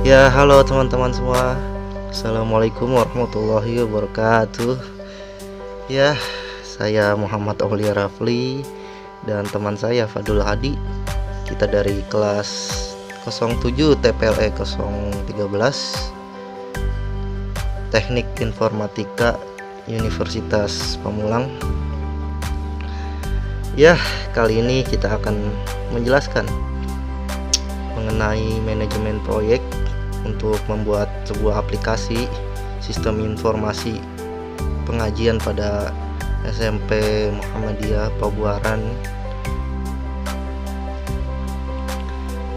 Ya, halo teman-teman semua. Assalamualaikum warahmatullahi wabarakatuh. Ya, saya Muhammad Aulia Rafli dan teman saya Fadul Hadi. Kita dari kelas 07 TPLE 013 Teknik Informatika Universitas Pamulang. Ya, kali ini kita akan menjelaskan mengenai manajemen proyek untuk membuat sebuah aplikasi sistem informasi pengajian pada SMP Muhammadiyah Pabuaran.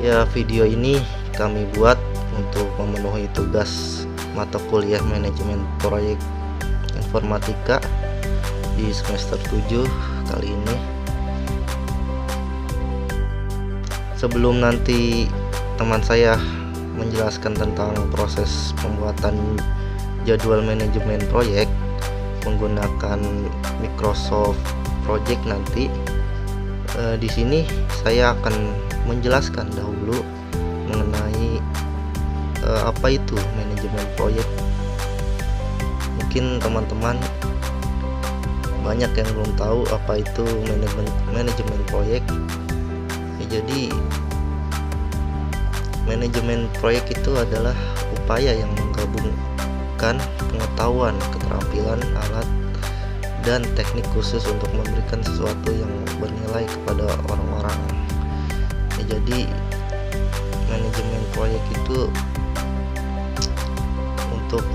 Ya, video ini kami buat untuk memenuhi tugas mata kuliah manajemen proyek informatika di semester 7 kali ini. Sebelum nanti teman saya menjelaskan tentang proses pembuatan jadwal manajemen proyek menggunakan Microsoft Project nanti, di sini saya akan menjelaskan dahulu mengenai apa itu manajemen proyek. Mungkin teman-teman banyak yang belum tahu apa itu manajemen proyek. Jadi manajemen proyek itu adalah upaya yang menggabungkan pengetahuan, keterampilan, alat, dan teknik khusus untuk memberikan sesuatu yang bernilai kepada orang-orang. Jadi manajemen proyek itu untuk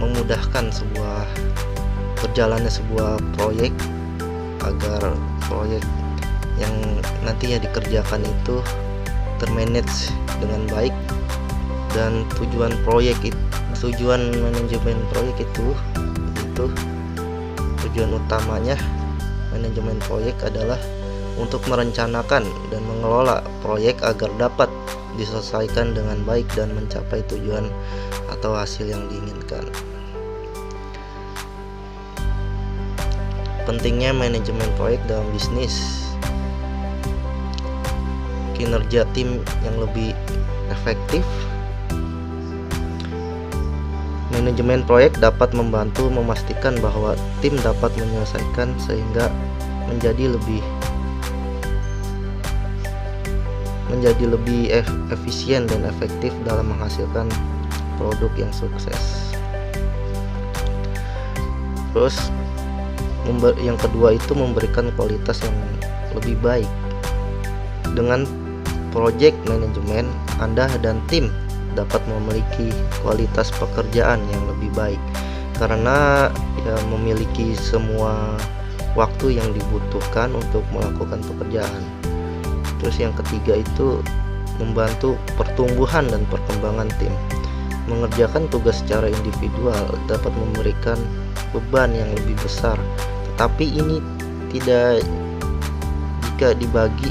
memudahkan berjalannya sebuah proyek agar proyek yang nantinya dikerjakan itu termanage dengan baik, dan tujuan manajemen proyek itu tujuan utamanya manajemen proyek adalah untuk merencanakan dan mengelola proyek agar dapat diselesaikan dengan baik dan mencapai tujuan atau hasil yang diinginkan. Pentingnya manajemen proyek dalam bisnis. Kinerja tim yang lebih efektif. Manajemen proyek dapat membantu memastikan bahwa tim dapat menyelesaikan sehingga menjadi lebih efisien dan efektif dalam menghasilkan produk yang sukses. Terus yang kedua itu memberikan kualitas yang lebih baik. Dengan project manajemen, Anda dan tim dapat memiliki kualitas pekerjaan yang lebih baik karena memiliki semua waktu yang dibutuhkan untuk melakukan pekerjaan. Terus yang ketiga itu membantu pertumbuhan dan perkembangan tim. Mengerjakan tugas secara individual dapat memberikan beban yang lebih besar, tetapi ini tidak jika dibagi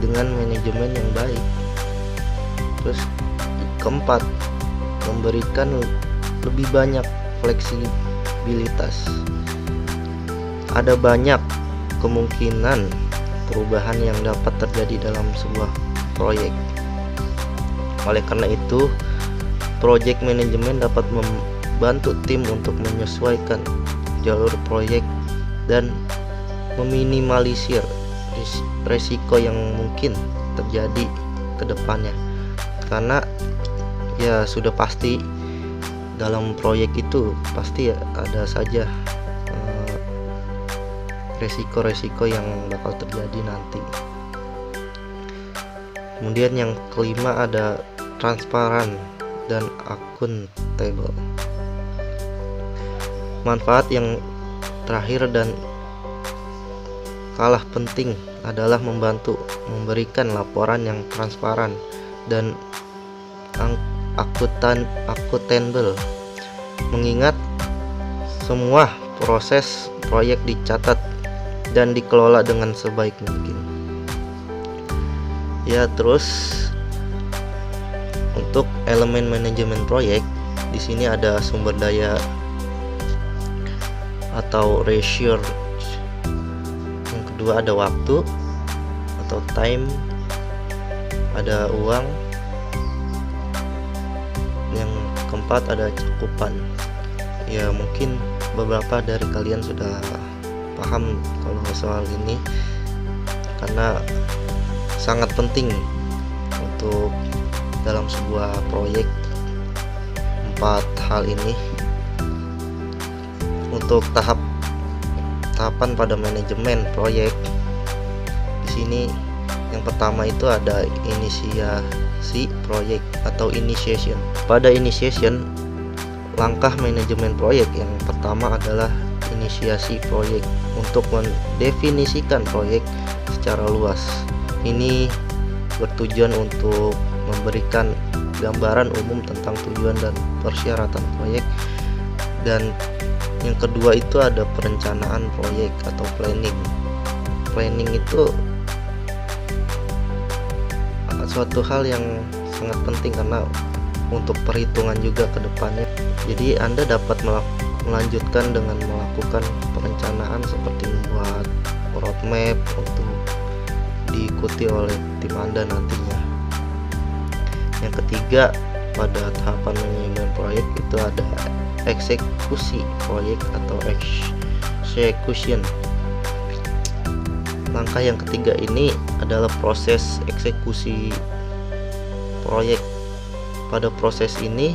dengan manajemen yang baik. Terus keempat, memberikan lebih banyak fleksibilitas. Ada banyak kemungkinan perubahan yang dapat terjadi dalam sebuah proyek. Oleh karena itu, project manajemen dapat membantu tim untuk menyesuaikan jalur proyek dan meminimalisir resiko yang mungkin terjadi ke depannya. Karena ya sudah pasti dalam proyek itu pasti ada saja resiko-resiko yang bakal terjadi nanti. Kemudian yang kelima ada transparan dan akuntabel. Manfaat yang terakhir dan kalah penting adalah membantu memberikan laporan yang transparan dan akuntabel, mengingat semua proses proyek dicatat dan dikelola dengan sebaik mungkin. Ya, terus untuk elemen manajemen proyek di sini ada sumber daya atau resource. Yang kedua ada waktu atau time, ada uang, keempat ada cakupan. Ya mungkin beberapa dari kalian sudah paham kalau soal ini, karena sangat penting untuk dalam sebuah proyek 4 hal ini. Untuk tahapan pada manajemen proyek, di sini yang pertama itu ada inisiasi proyek atau initiation. Pada initiation, langkah manajemen proyek yang pertama adalah inisiasi proyek untuk mendefinisikan proyek secara luas. Ini bertujuan untuk memberikan gambaran umum tentang tujuan dan persyaratan proyek. Dan yang kedua itu ada perencanaan proyek atau planning. Planning itu suatu hal yang sangat penting karena untuk perhitungan juga ke depannya. Jadi Anda dapat melanjutkan dengan melakukan perencanaan seperti membuat roadmap untuk diikuti oleh tim Anda nantinya. Yang ketiga, pada tahapan manajemen proyek itu ada eksekusi proyek atau execution. Langkah yang ketiga ini adalah proses eksekusi proyek. Pada proses ini,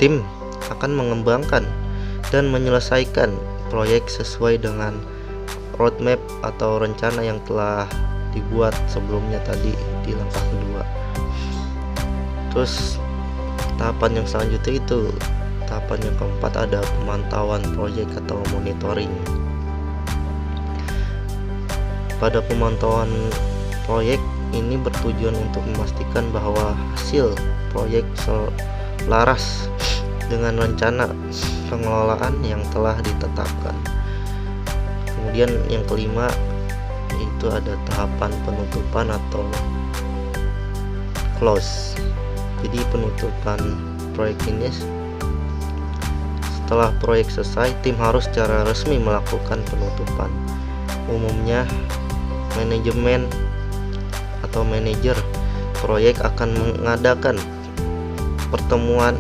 tim akan mengembangkan dan menyelesaikan proyek sesuai dengan roadmap atau rencana yang telah dibuat sebelumnya tadi di langkah kedua. Terus tahapan yang selanjutnya itu tahapan yang keempat ada pemantauan proyek atau monitoring. Pada pemantauan proyek ini bertujuan untuk memastikan bahwa hasil proyek selaras dengan rencana pengelolaan yang telah ditetapkan. Kemudian yang kelima itu ada tahapan penutupan atau close. Jadi penutupan proyek ini, setelah proyek selesai, tim harus secara resmi melakukan penutupan. Umumnya manajemen atau manajer proyek akan mengadakan pertemuan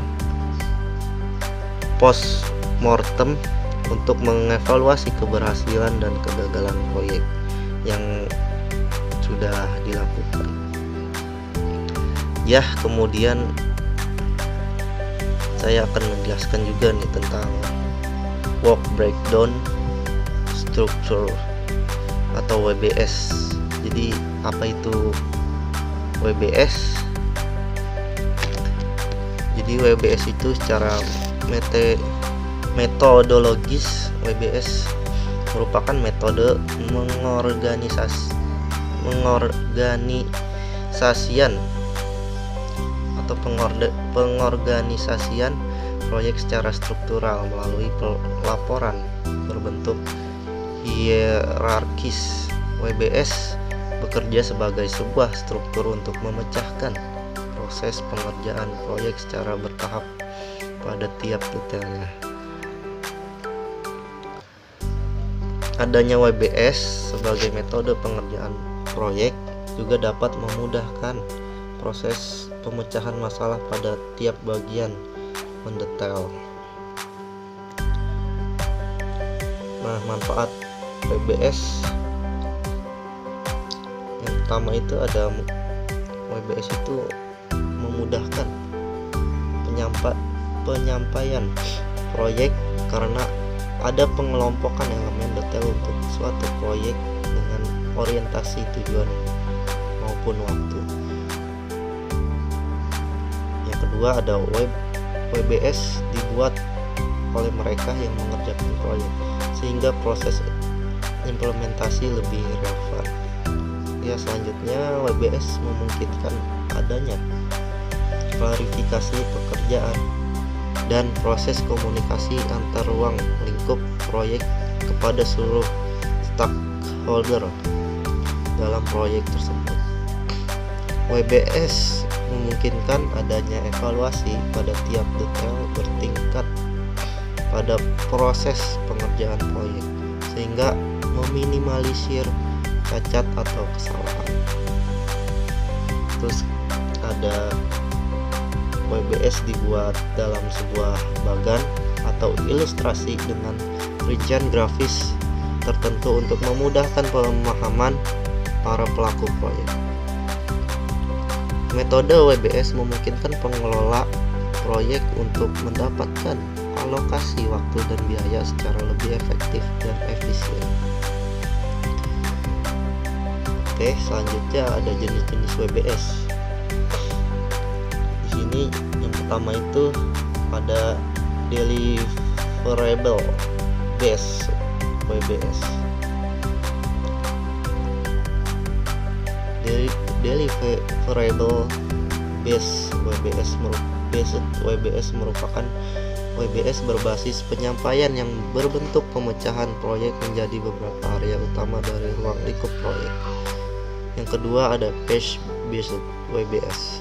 post mortem untuk mengevaluasi keberhasilan dan kegagalan proyek yang sudah dilakukan. Ya, kemudian saya akan menjelaskan juga nih tentang work breakdown structure atau WBS. Jadi apa itu WBS? Jadi WBS itu secara metodologis, WBS merupakan metode pengorganisasian atau pengorganisasian proyek secara struktural melalui laporan berbentuk hierarkis. WBS bekerja sebagai sebuah struktur untuk memecahkan proses pengerjaan proyek secara bertahap pada tiap detailnya. Adanya WBS sebagai metode pengerjaan proyek juga dapat memudahkan proses pemecahan masalah pada tiap bagian mendetail. Nah, manfaat WBS yang pertama itu ada WBS itu memudahkan penyampaian proyek karena ada pengelompokan elemen detail untuk suatu proyek dengan orientasi tujuan maupun waktu. Yang kedua ada WBS dibuat oleh mereka yang mengerjakan proyek sehingga proses implementasi lebih relevan. Ya, selanjutnya WBS memungkinkan adanya klarifikasi pekerjaan dan proses komunikasi antar ruang lingkup proyek kepada seluruh stakeholder dalam proyek tersebut. WBS memungkinkan adanya evaluasi pada tiap detail bertingkat pada proses pengerjaan proyek sehingga meminimalisir cacat atau kesalahan. Terus ada WBS dibuat dalam sebuah bagan atau ilustrasi dengan rincian grafis tertentu untuk memudahkan pemahaman para pelaku proyek. Metode WBS memungkinkan pengelola proyek untuk mendapatkan alokasi waktu dan biaya secara lebih efektif dan efisien. Oke, selanjutnya ada jenis-jenis WBS. Di sini yang pertama itu ada deliverable based WBS. Deliverable based WBS merupakan WBS berbasis penyampaian yang berbentuk pemecahan proyek menjadi beberapa area utama dari ruang lingkup proyek. Yang kedua ada page-based WBS.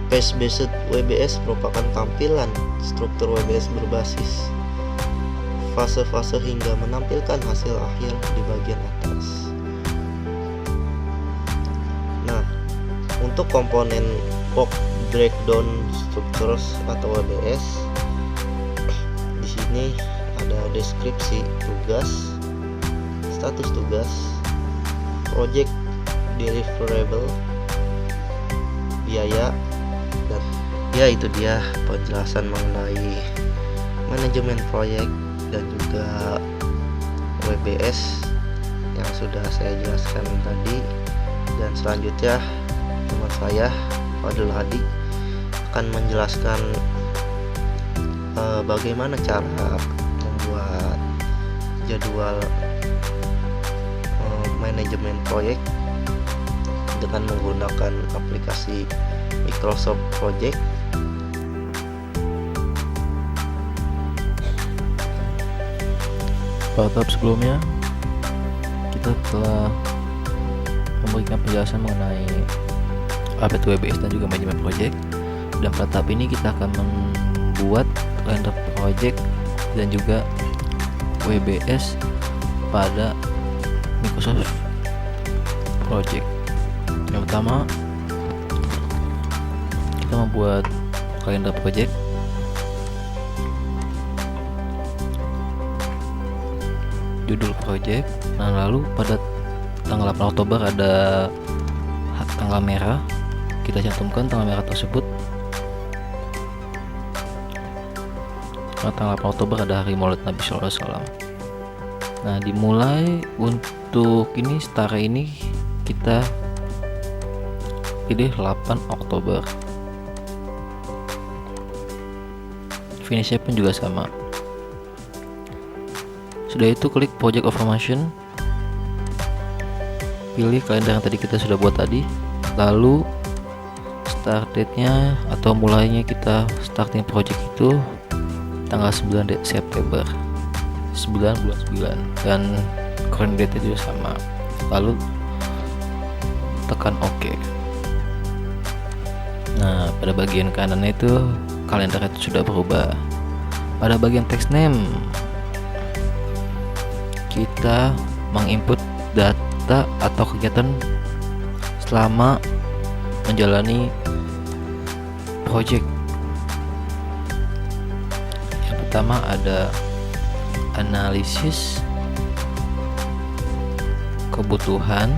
Page-based WBS merupakan tampilan struktur WBS berbasis fase-fase hingga menampilkan hasil akhir di bagian atas. Nah, untuk komponen work breakdown structures atau WBS, di sini ada deskripsi tugas, status tugas, project deliverable, biaya, dan ya itu dia penjelasan mengenai manajemen proyek dan juga WBS yang sudah saya jelaskan tadi. Dan selanjutnya teman saya Fadil Hadi akan menjelaskan bagaimana cara membuat jadwal manajemen proyek dengan menggunakan aplikasi Microsoft Project. Pada tahap sebelumnya kita telah memberikan penjelasan mengenai apa itu WBS dan juga manajemen project, dan pada tahap ini kita akan membuat kalender project dan juga WBS pada Microsoft Project. Yang pertama, kita membuat kalender project. Judul project. Nah, lalu pada tanggal 8 Oktober ada tanggal merah. Kita cantumkan tanggal merah tersebut. Pada tanggal 8 Oktober ada hari Maulid Nabi Sallallahu Alaihi Wasallam. Nah, dimulai untuk ini start ini kita pilih 8 Oktober. Finishnya pun juga sama. Sudah itu klik project information, pilih kalender yang tadi kita sudah buat tadi, lalu start date-nya atau mulainya kita starting project itu tanggal 9 September 9 bulan 9, dan current date juga sama. Lalu tekan OK. Nah, pada bagian kanan itu kalender itu sudah berubah. Pada bagian text name kita menginput data atau kegiatan selama menjalani project. Yang pertama ada analisis kebutuhan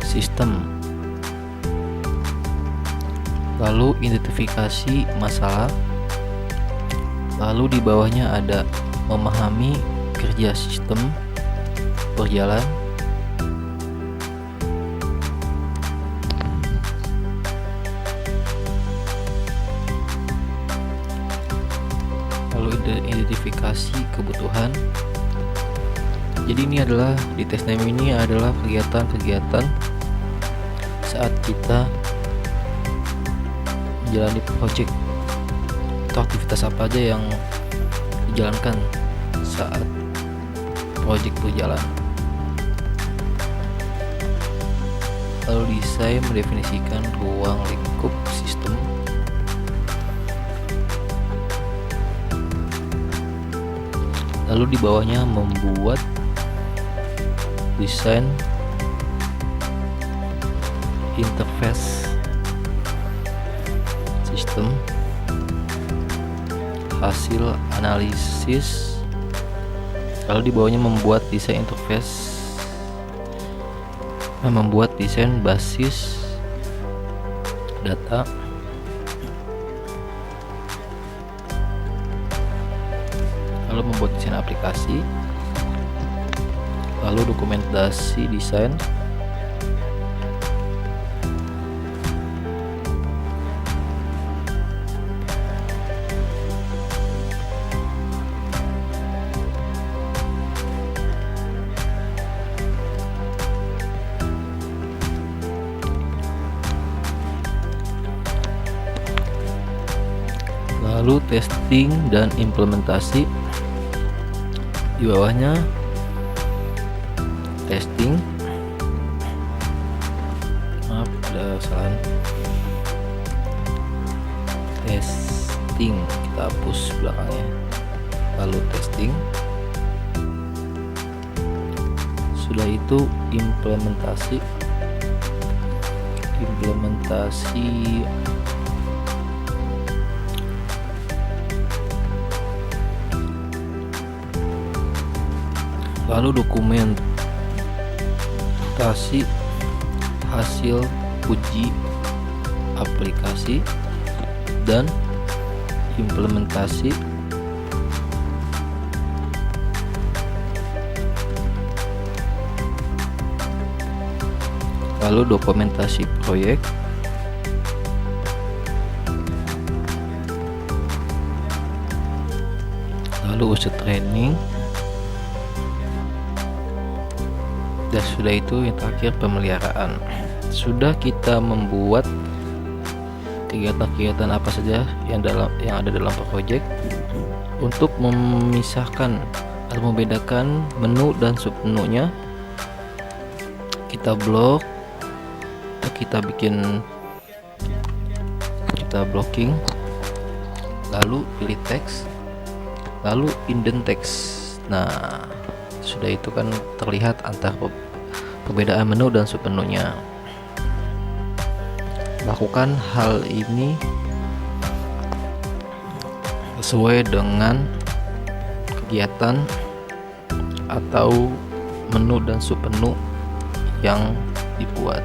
sistem, lalu identifikasi masalah, lalu di bawahnya ada memahami kerja sistem berjalan, lalu identifikasi kebutuhan. Jadi ini adalah di test name ini adalah kegiatan-kegiatan saat kita menjalani project atau aktivitas apa aja yang dijalankan saat project berjalan. Lalu desain mendefinisikan ruang lingkup sistem, lalu di bawahnya membuat desain interface sistem, hasil analisis, lalu di bawahnya membuat desain interface, membuat desain basis data, lalu membuat desain aplikasi, lalu dokumentasi desain, lalu testing dan implementasi. Di bawahnya testing, maaf ada kesalahan, testing kita hapus belakangnya, lalu testing, sudah itu implementasi, lalu dokumentasi hasil uji aplikasi dan implementasi, lalu dokumentasi proyek, lalu user training, dan sudah itu yang terakhir pemeliharaan. Sudah kita membuat kegiatan-kegiatan apa saja yang ada dalam project untuk memisahkan atau membedakan menu dan submenunya. Kita blok, kita blocking, lalu pilih teks, lalu indent teks. Nah, sudah itu kan terlihat antara perbedaan menu dan submenunya. Lakukan hal ini sesuai dengan kegiatan atau menu dan submenu yang dibuat.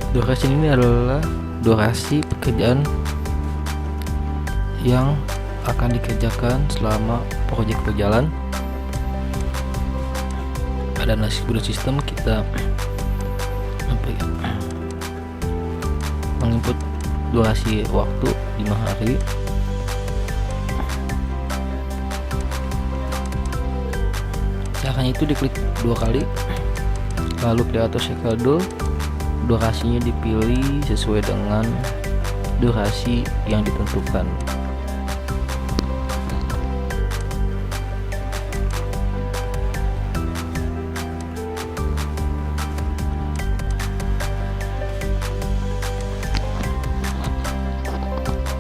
Durasi ini adalah durasi pekerjaan yang akan dikerjakan selama proyek berjalan. Pada sistem kita menginput durasi waktu 5 hari. Caranya itu diklik 2 kali, lalu creator schedule, durasinya dipilih sesuai dengan durasi yang ditentukan.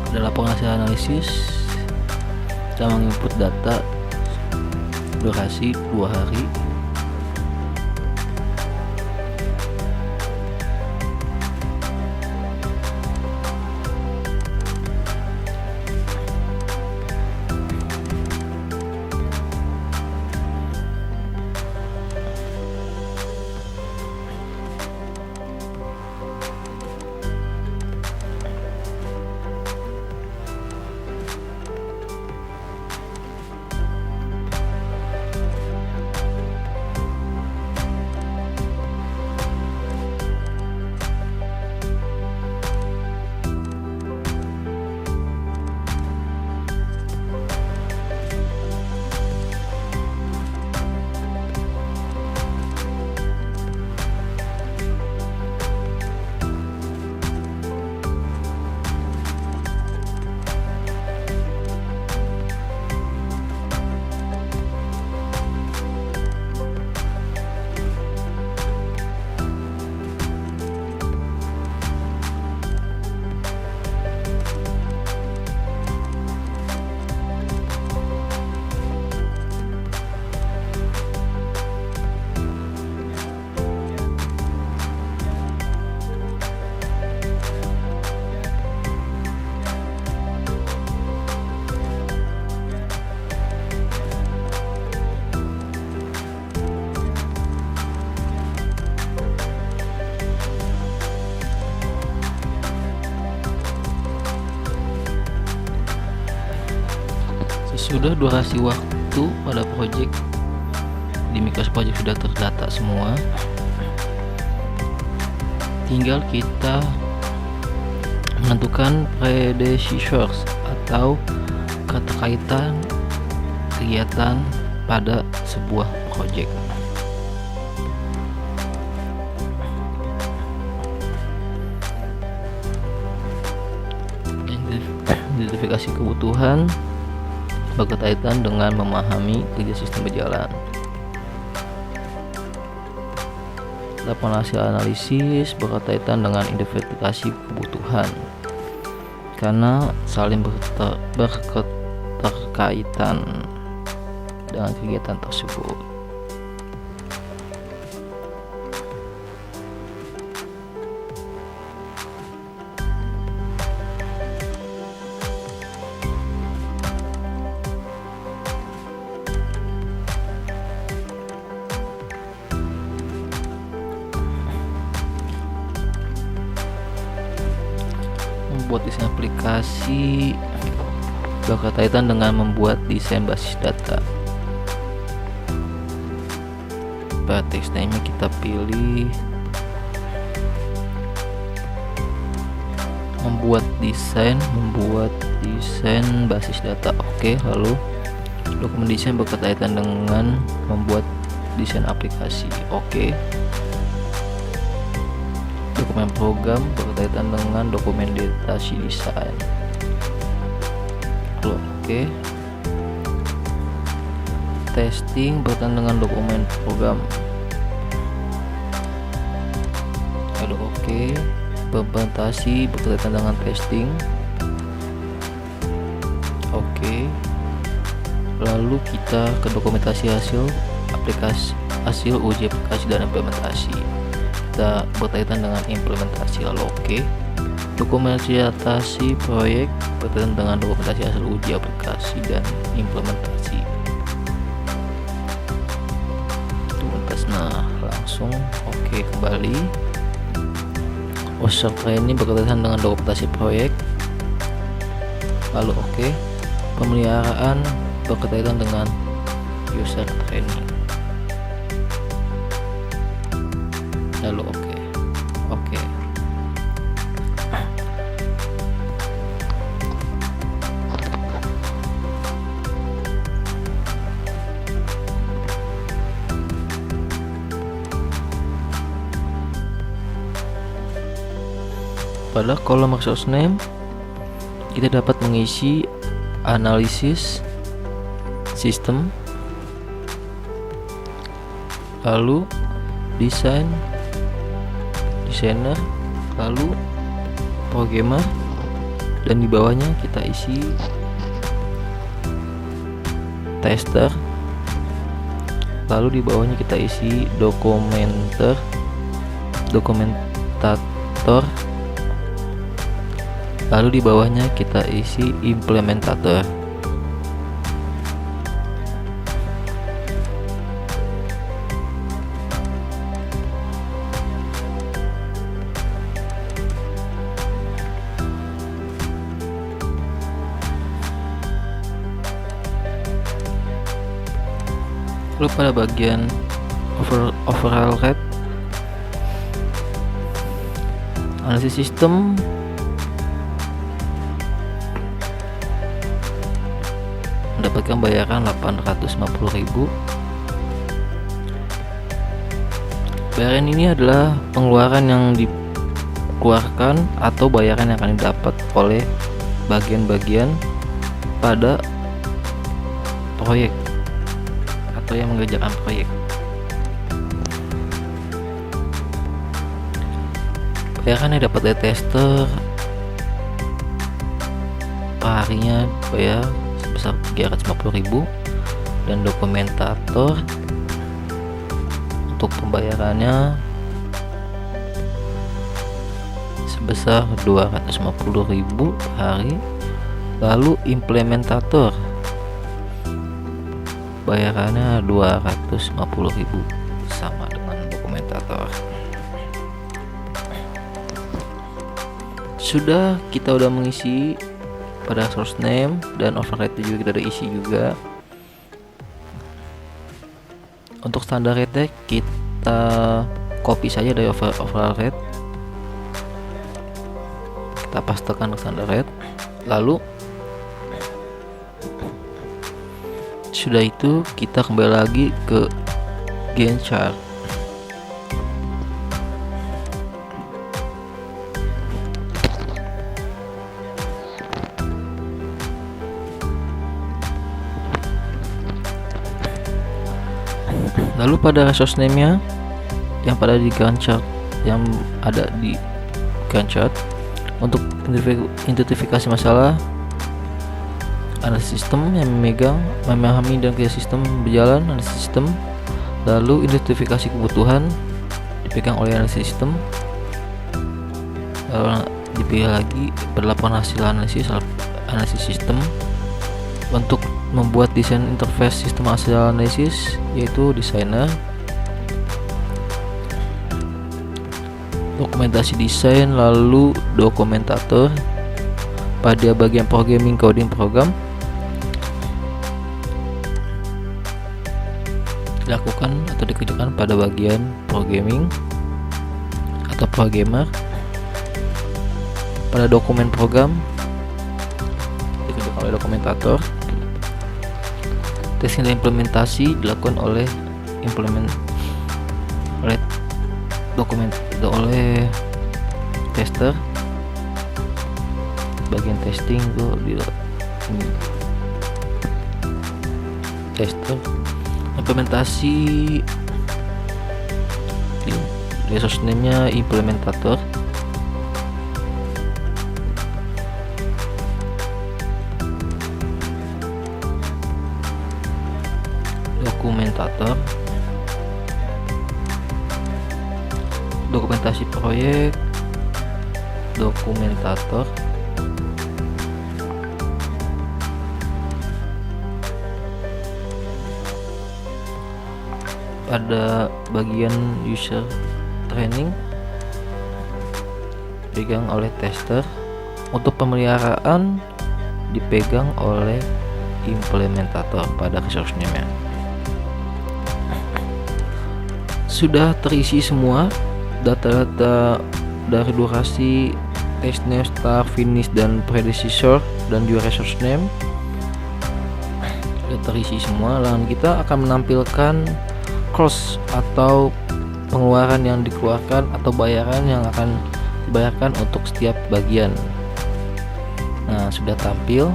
Dalam penghasil analisis, kita menginput data durasi 2 hari. Sudah durasi waktu pada project di Microsoft Project sudah terdata semua, tinggal kita menentukan predecessors atau keterkaitan kegiatan pada sebuah project. Identifikasi kebutuhan berkaitan dengan memahami kerja sistem berjalan. Laporan hasil analisis berkaitan dengan identifikasi kebutuhan karena saling berketerkaitan dengan kegiatan tersebut. Membuat desain aplikasi berkaitan dengan membuat desain basis data. Pada text name kita pilih membuat desain basis data. Oke, lalu dokumen desain berkaitan dengan membuat desain aplikasi. Oke. Dokumen program berkaitan dengan dokumentasi desain. Oke. Testing berkaitan dengan dokumen program. Lalu oke. Implementasi berkaitan dengan testing. Oke. Lalu kita ke dokumentasi hasil uji aplikasi dan implementasi. Kita berkaitan dengan implementasi. Lalu oke. Dokumentasi proyek berkaitan dengan dokumentasi hasil uji aplikasi dan implementasi. Nah, langsung oke kembali. User training berkaitan dengan dokumentasi proyek. Lalu oke. Pemeliharaan berkaitan dengan user training. Lalu oke. Pada kolom resource name kita dapat mengisi analisis sistem, lalu desainer, lalu programmer, dan di bawahnya kita isi tester, lalu di bawahnya kita isi dokumentator, lalu di bawahnya kita isi implementator. Lalu pada bagian overall rate analisis sistem mendapatkan bayaran 850.000. Bayaran ini adalah pengeluaran yang dikeluarkan atau bayaran yang akan didapat oleh bagian-bagian pada proyek atau yang mengerjakan proyek. Bayaran yang dapat dari tester perharinya bayar sebesar 350.000 dan dokumentator untuk pembayarannya sebesar 250.000 per hari. Lalu implementator bayarannya 250.000 sama dengan dokumentator. Kita udah mengisi pada source name, dan override juga kita ada isi juga. Untuk standar rate kita copy saja dari override, kita pastekan ke standar rate. Lalu sudah itu kita kembali lagi ke Gantt chart. Lalu pada resource name-nya yang pada di Gantt chart, yang ada di Gantt chart, untuk identifikasi masalah, analisis sistem yang memahami dan kerja sistem berjalan, analisis sistem. Lalu identifikasi kebutuhan dipegang oleh analisis sistem. Lalu dipilih lagi berlaporan hasil analisis sistem. Untuk membuat desain interface sistem hasil analisis, yaitu desainer. Dokumentasi desain, lalu dokumentator. Pada bagian programming, coding program dilakukan atau dikerjakan pada bagian programming atau programmer. Pada dokumen program dikerjakan oleh dokumentator. Testing dan implementasi dilakukan oleh oleh tester. Bagian testing itu di tester. Implementasi di resource name-nya implementator. Dokumentator. Dokumentasi proyek, dokumentator. Pada bagian user training dipegang oleh tester. Untuk pemeliharaan dipegang oleh implementator pada resource name-nya. Sudah terisi semua data-data dari durasi, test name, start, finish, dan predecessor, dan juga resource name. Sudah terisi semua. Lalu kita akan menampilkan cost atau pengeluaran yang dikeluarkan atau bayaran yang akan dibayarkan untuk setiap bagian. Nah, sudah tampil.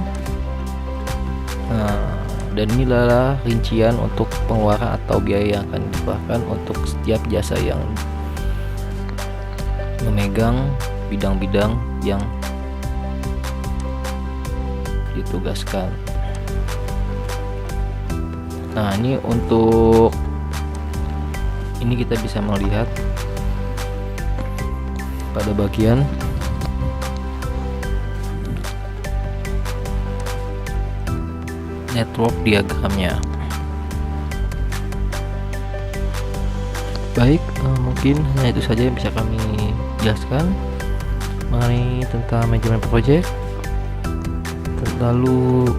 Dan inilah rincian untuk pengeluaran atau biaya yang akan dikeluarkan untuk setiap jasa yang memegang bidang-bidang yang ditugaskan. Nah, ini untuk ini kita bisa melihat pada bagian network diagramnya. Baik, mungkin hanya itu saja yang bisa kami jelaskan mengenai tentang manajemen project, lalu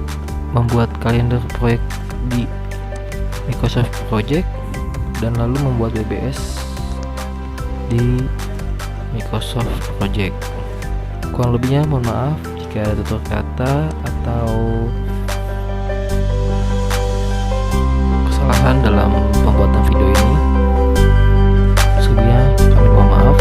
membuat kalender proyek di Microsoft Project, dan lalu membuat WBS di Microsoft Project. Kurang lebihnya mohon maaf jika ada tutur kata atau kesalahan dalam pembuatan video ini. Sebelumnya kami mohon maaf.